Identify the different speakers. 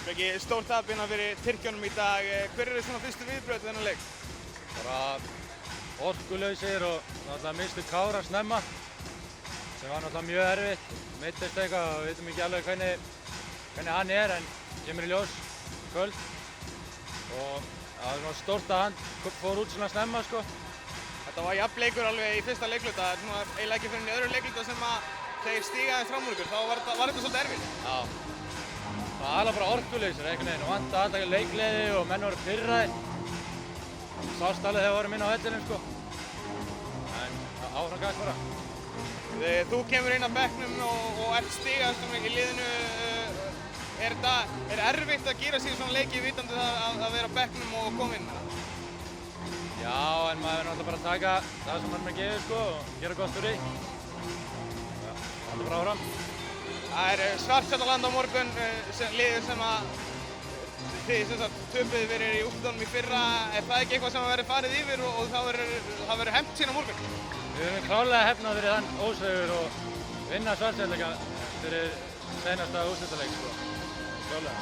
Speaker 1: Ekki stór tap hérna fyrir Tyrkjunum í dag. Hver eru svona fyrstu viðbrögð þennan leik?
Speaker 2: Bara orkulausir og náttúrulega misstu Kára snemma sem var náttúrulega mjög erfitt. Meiddist eitthvað og við veitum ekki alveg hvernig hann en kemur í ljós í kvöld. Og það var stórt að hann fór út svona snemma sko.
Speaker 1: Þetta var jafn leikur alveg í fyrsta leikluta, svona eiginlega ekki fyrir í öðru leikluta sem að þeir stíga aðeins fram úr ykkur, þá var þetta svolítið erfitt.
Speaker 2: Já. Það var alveg bara orkulausir einhvern veginn og vantaði alltaf leikgleði og menn voru pirraðir. Sást alveg þegar við vorum inn á vellinum sko. En áfram gæst bara.
Speaker 1: Þú kemur inn á bekknum og ert stigahæstur í liðinu. Er erfitt að gera sig í svona leiki vitandi það að vera á bekknum og koma inn?
Speaker 2: Já, en maður verður náttúrulega bara að taka það sem hann er gefið sko og gera gott úr því. Já, alltaf bara áfram.
Speaker 1: Það er Svartfjallaland á morgun, liður sem að þið töpuðu fyrir í úrslitunum í fyrra. Er það ekki eitthvað sem verður farið yfir og það verður hefnt sín á morgun?
Speaker 2: Við höfum klárlega hefnað fyrir þann ósigur og vinna Svartfjall fyrir seinasta úrslitaleik sko. Klárlega.